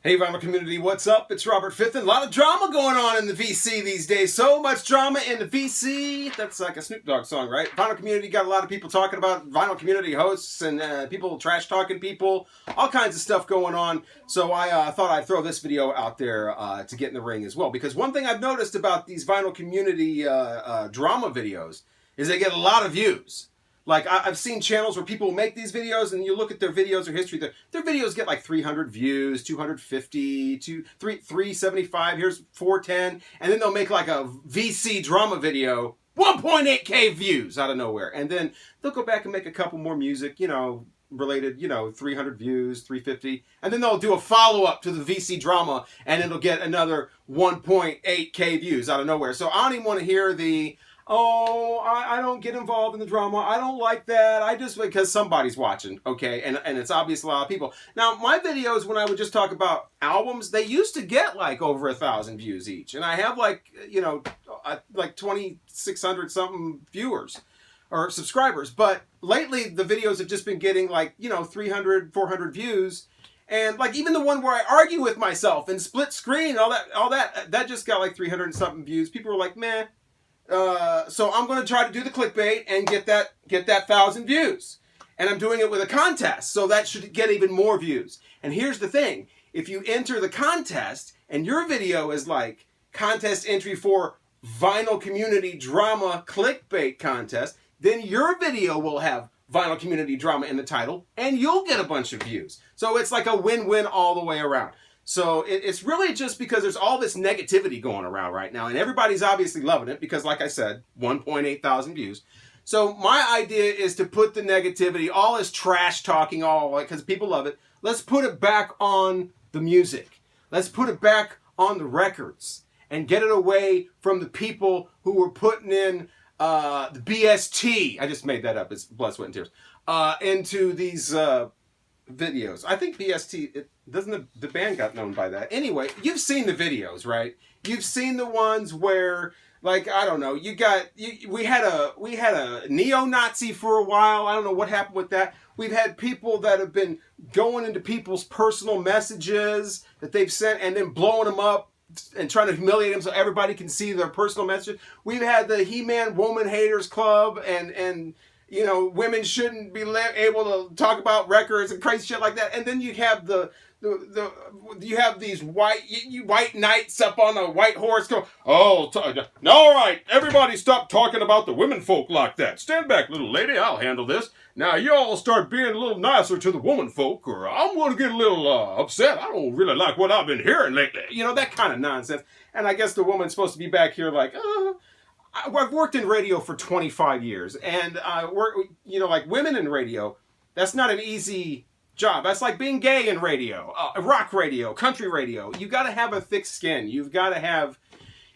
Hey vinyl community, what's up? It's Robert Fitton. A lot of drama going on in the VC these days. So much drama in the VC. That's like a Snoop Dogg song, right? Vinyl community got a lot of people talking about vinyl community hosts and people trash talking people. All kinds of stuff going on. So I thought I'd throw this video out there to get in the ring as well. Because one thing I've noticed about these vinyl community drama videos is they get a lot of views. Like, I've seen channels where people make these videos, and you look at their videos or history, their videos get like 300 views, 250, 375, here's 410, and then they'll make like a VC drama video, 1.8K views out of nowhere. And then they'll go back and make a couple more music, related, 300 views, 350, and then they'll do a follow-up to the VC drama, and it'll get another 1.8K views out of nowhere. So I don't even want to hear I don't get involved in the drama. I don't like that. I just, because somebody's watching, okay? And it's obvious a lot of people. Now, my videos, when I would just talk about albums, they used to get like over 1,000 views each. And I have like 2,600 something viewers or subscribers. But lately, the videos have just been getting like, 300, 400 views. And like even the one where I argue with myself and split screen, all that just got like 300 and something views. People were like, meh. So I'm going to try to do the clickbait and get that 1,000 views. And I'm doing it with a contest, so that should get even more views. And here's the thing. If you enter the contest and your video is like contest entry for vinyl community drama clickbait contest, then your video will have vinyl community drama in the title and you'll get a bunch of views. So it's like a win-win all the way around. So it's really just because there's all this negativity going around right now, and everybody's obviously loving it because, like I said, 1.8 thousand views. So my idea is to put the negativity, all this trash talking, because people love it. Let's put it back on the music. Let's put it back on the records and get it away from the people who were putting in the BST. I just made that up. It's blood, sweat, and tears. Into these videos. I think BST, the band got known by that. Anyway, you've seen the videos, right? You've seen the ones where, like, I don't know, we had a neo-Nazi for a while. I don't know what happened with that. We've had people that have been going into people's personal messages that they've sent and then blowing them up and trying to humiliate them so everybody can see their personal messages. We've had the He-Man Woman Haters Club and women shouldn't be able to talk about records and crazy shit like that. And then you have you have these white knights up on a white horse go, all right, everybody stop talking about the women folk like that. Stand back, little lady, I'll handle this. Now you all start being a little nicer to the woman folk or I'm going to get a little upset. I don't really like what I've been hearing lately. That kind of nonsense. And I guess the woman's supposed to be back here like, I've worked in radio for 25 years, and like women in radio, that's not an easy job. That's like being gay in radio, rock radio, country radio. You got to have a thick skin. You've got to have,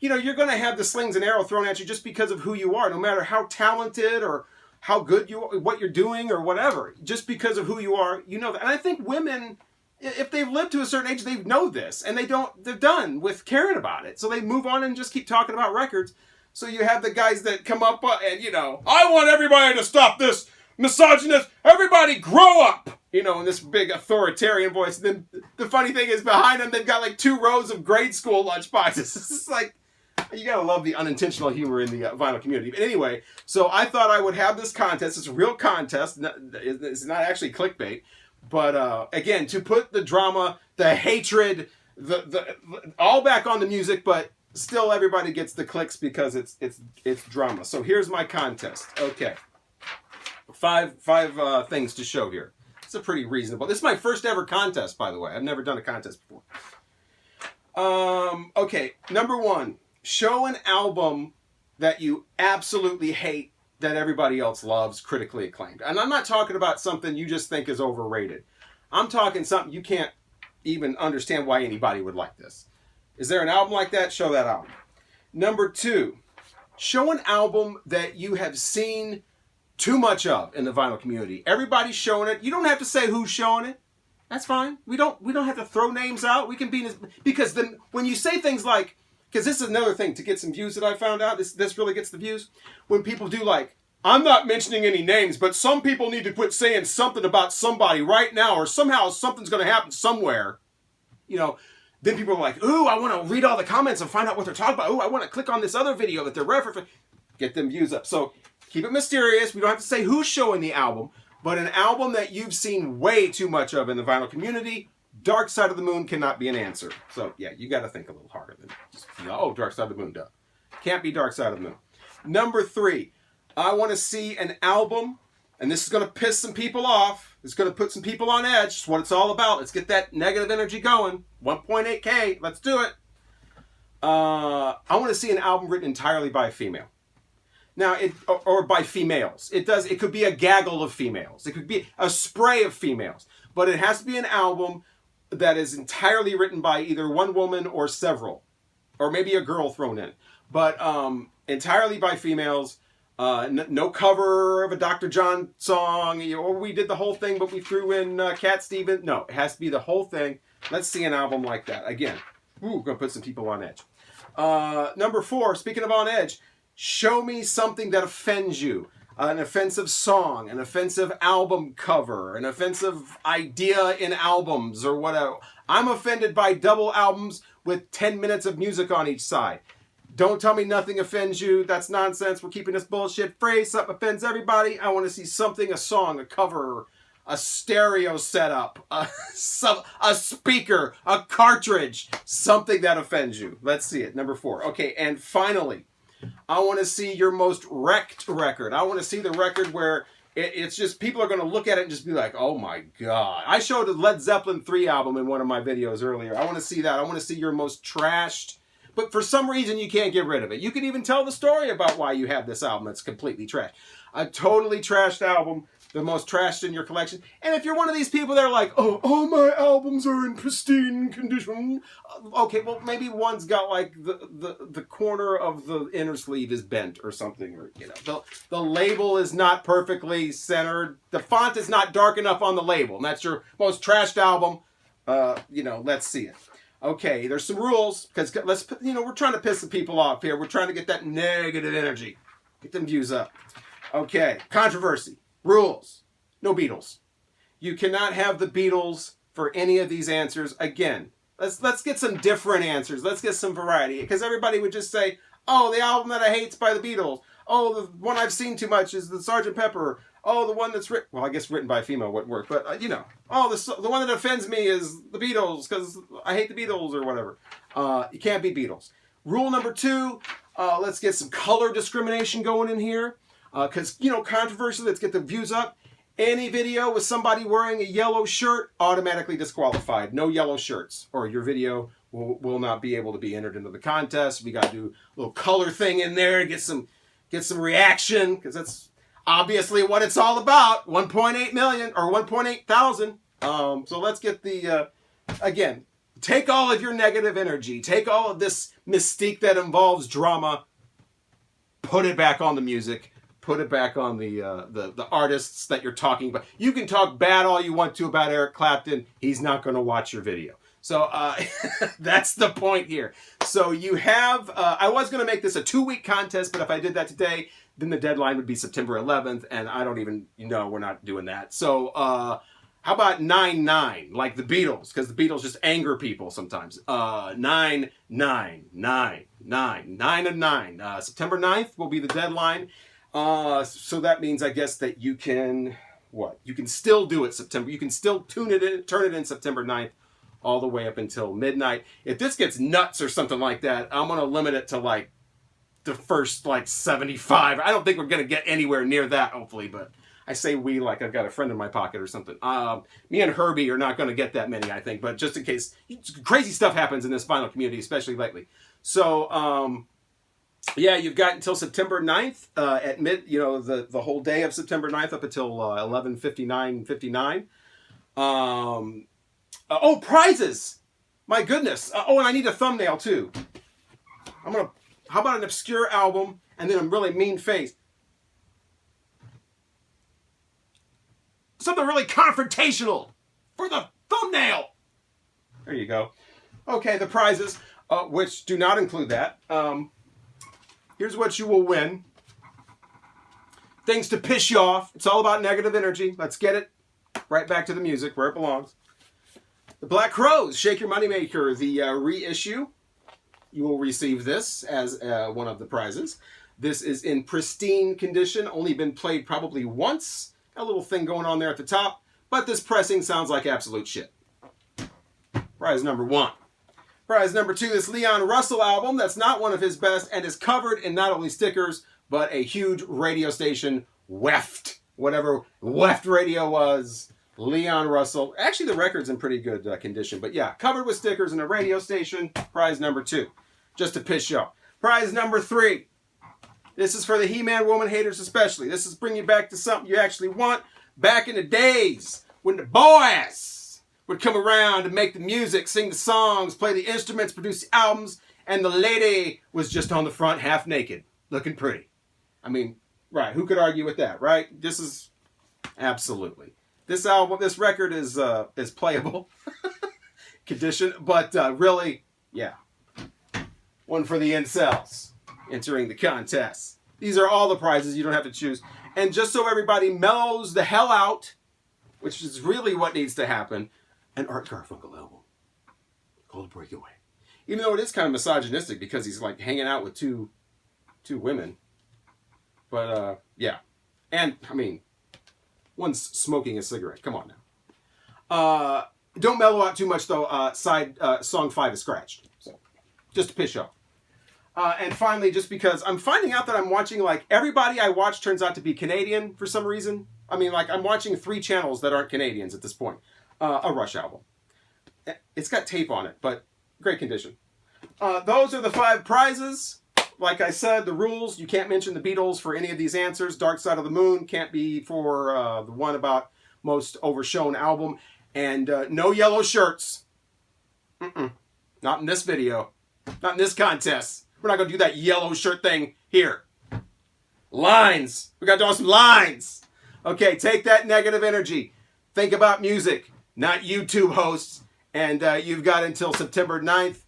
you're going to have the slings and arrow thrown at you just because of who you are, no matter how talented or how good what you're doing or whatever. Just because of who you are, that. And I think women, if they've lived to a certain age, they know this, and they're done with caring about it. So they move on and just keep talking about records. So you have the guys that come up and, I want everybody to stop this misogynist. Everybody grow up, in this big authoritarian voice. And then the funny thing is behind them, they've got like 2 rows of grade school lunchboxes. It's like, you got to love the unintentional humor in the vinyl community. But anyway, so I thought I would have this contest. It's a real contest. It's not actually clickbait. But again, to put the drama, the hatred, the all back on the music, but still everybody gets the clicks because it's drama. So here's my contest. Okay. Five things to show here. It's a pretty reasonable. This is my first ever contest, by the way. I've never done a contest before. Okay. Number 1, show an album that you absolutely hate that everybody else loves, critically acclaimed. And I'm not talking about something you just think is overrated. I'm talking something you can't even understand why anybody would like this. Is there an album like that? Show that album. Number 2, show an album that you have seen too much of in the vinyl community. Everybody's showing it. You don't have to say who's showing it. That's fine. We don't have to throw names out. We can be because then when you say things like, because this is another thing to get some views that I found out. This really gets the views. When people do like, I'm not mentioning any names, but some people need to quit saying something about somebody right now, or somehow something's going to happen somewhere. then people are like, ooh, I want to read all the comments and find out what they're talking about. Ooh, I want to click on this other video that they're referencing. Get them views up. So keep it mysterious. We don't have to say who's showing the album, but an album that you've seen way too much of in the vinyl community, Dark Side of the Moon cannot be an answer. So yeah, you got to think a little harder than just, Dark Side of the Moon, duh. Can't be Dark Side of the Moon. Number 3, I want to see an album, and this is going to piss some people off. It's going to put some people on edge. It's what it's all about. Let's get that negative energy going. 1.8K. Let's do it. I want to see an album written entirely by a female. Now, or by females. It could be a gaggle of females. It could be a spray of females. But it has to be an album that is entirely written by either one woman or several. Or maybe a girl thrown in. But entirely by females. No cover of a Dr. John song. Or we did the whole thing, but we threw in Cat Stevens. No, it has to be the whole thing. Let's see an album like that. Again, going to put some people on edge. Number 4, speaking of on edge, show me something that offends you. An offensive song, an offensive album cover, an offensive idea in albums or whatever. I'm offended by double albums with 10 minutes of music on each side. Don't tell me nothing offends you. That's nonsense. We're keeping this bullshit phrase. Something offends everybody. I want to see something, a song, a cover, a stereo setup, a speaker, a cartridge, something that offends you. Let's see it. Number 4. Okay, and finally, I want to see your most wrecked record. I want to see the record where it's just people are going to look at it and just be like, oh my God. I showed a Led Zeppelin 3 album in one of my videos earlier. I want to see that. I want to see your most trashed, but for some reason you can't get rid of it. You can even tell the story about why you have this album that's completely trashed. A totally trashed album, the most trashed in your collection. And if you're one of these people that are like, oh, all my albums are in pristine condition. Okay, well, maybe one's got like the corner of the inner sleeve is bent or something. Or, the label is not perfectly centered. The font is not dark enough on the label. And that's your most trashed album. Let's see it. Okay, there's some rules, because we're trying to piss the people off here. We're trying to get that negative energy. Get them views up. Okay, controversy. Rules. No Beatles. You cannot have the Beatles for any of these answers. Again, let's get some different answers. Let's get some variety. Because everybody would just say, oh, the album that I hate's by the Beatles. Oh, the one I've seen too much is the Sgt. Pepper. Oh, the one that's written... Well, I guess written by a female wouldn't work. But, Oh, the one that offends me is the Beatles because I hate the Beatles or whatever. You can't be Beatles. Rule number 2, let's get some color discrimination going in here. Because, controversy, let's get the views up. Any video with somebody wearing a yellow shirt, automatically disqualified. No yellow shirts. Or your video will not be able to be entered into the contest. We got to do a little color thing in there, get some reaction, because that's obviously what it's all about. 1.8 million or 1.8 thousand. So let's get the, again, take all of your negative energy, take all of this mystique that involves drama, put it back on the music. Put it back on the artists that you're talking about. You can talk bad all you want to about Eric Clapton. He's not going to watch your video. So that's the point here. So you have, I was going to make this a 2-week contest, but if I did that today, then the deadline would be September 11th, and I don't even we're not doing that. So how about 9-9, like the Beatles, because the Beatles just anger people sometimes. 9, 9, 9, 9, 9 and 9. September 9th will be the deadline. So that means, I guess, that you can, you can still do it September. You can still turn it in September 9th all the way up until midnight. If this gets nuts or something like that, I'm going to limit it to like the first 75. I don't think we're going to get anywhere near that, hopefully, but I say we like I've got a friend in my pocket or something. Me and Herbie are not going to get that many, I think, but just in case, crazy stuff happens in this vinyl community, especially lately. So, yeah, you've got until September 9th at the whole day of September 9th up until 11:59. Prizes! My goodness. And I need a thumbnail too. How about an obscure album and then a really mean face? Something really confrontational for the thumbnail. There you go. Okay, the prizes, which do not include that. Here's what you will win. Things to piss you off. It's all about negative energy. Let's get it right back to the music where it belongs. The Black Crowes, Shake Your Moneymaker, the reissue. You will receive this as one of the prizes. This is in pristine condition, only been played probably once. A little thing going on there at the top, but this pressing sounds like absolute shit. Prize number 1. Prize number 2, this Leon Russell album that's not one of his best and is covered in not only stickers, but a huge radio station, Weft. Whatever Weft radio was, Leon Russell. Actually, the record's in pretty good condition, but yeah, covered with stickers in a radio station. Prize number 2, just to piss you off. Prize number 3. This is for the He-Man woman haters especially. This is bringing you back to something you actually want. Back in the days when the boys would come around and make the music, sing the songs, play the instruments, produce the albums, and the lady was just on the front half naked, looking pretty. I mean, right, who could argue with that, right? This is absolutely. This album, this record is playable condition, but really, yeah. One for the incels entering the contest. These are all the prizes. You don't have to choose. And just so everybody mellows the hell out, which is really what needs to happen, an Art Garfunkel album called Breakaway. Even though it is kind of misogynistic because he's like hanging out with two women. But yeah. And I mean, one's smoking a cigarette. Come on now. Don't mellow out too much though. Song 5 is scratched. So just to piss you off. And finally, just because I'm finding out that I'm watching, like, everybody I watch turns out to be Canadian for some reason. I mean, like, I'm watching 3 channels that aren't Canadians at this point. A Rush album. It's got tape on it, but great condition. Those are the 5 prizes. Like I said, the rules, you can't mention the Beatles for any of these answers. Dark Side of the Moon can't be for the one about most overshown album. And no yellow shirts. Not in this video. Not in this contest. We're not going to do that yellow shirt thing here. Lines. We got to do some lines. Okay, take that negative energy. Think about music, not YouTube hosts. And you've got until September 9th.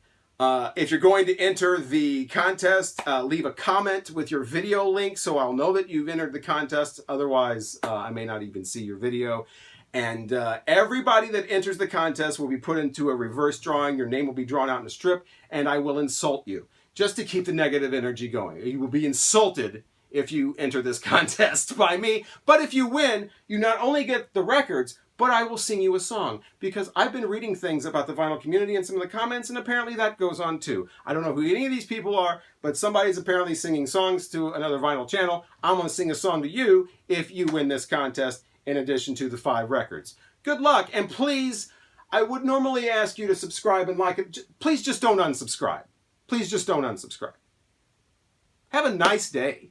If you're going to enter the contest, leave a comment with your video link so I'll know that you've entered the contest. Otherwise, I may not even see your video. And everybody that enters the contest will be put into a reverse drawing. Your name will be drawn out in a strip, and I will insult you. Just to keep the negative energy going. You will be insulted if you enter this contest by me. But if you win, you not only get the records, but I will sing you a song. Because I've been reading things about the vinyl community in some of the comments, and apparently that goes on too. I don't know who any of these people are, but somebody's apparently singing songs to another vinyl channel. I'm going to sing a song to you if you win this contest, in addition to the 5 records. Good luck, and please, I would normally ask you to subscribe and like it. Please just don't unsubscribe. Please just don't unsubscribe. Have a nice day.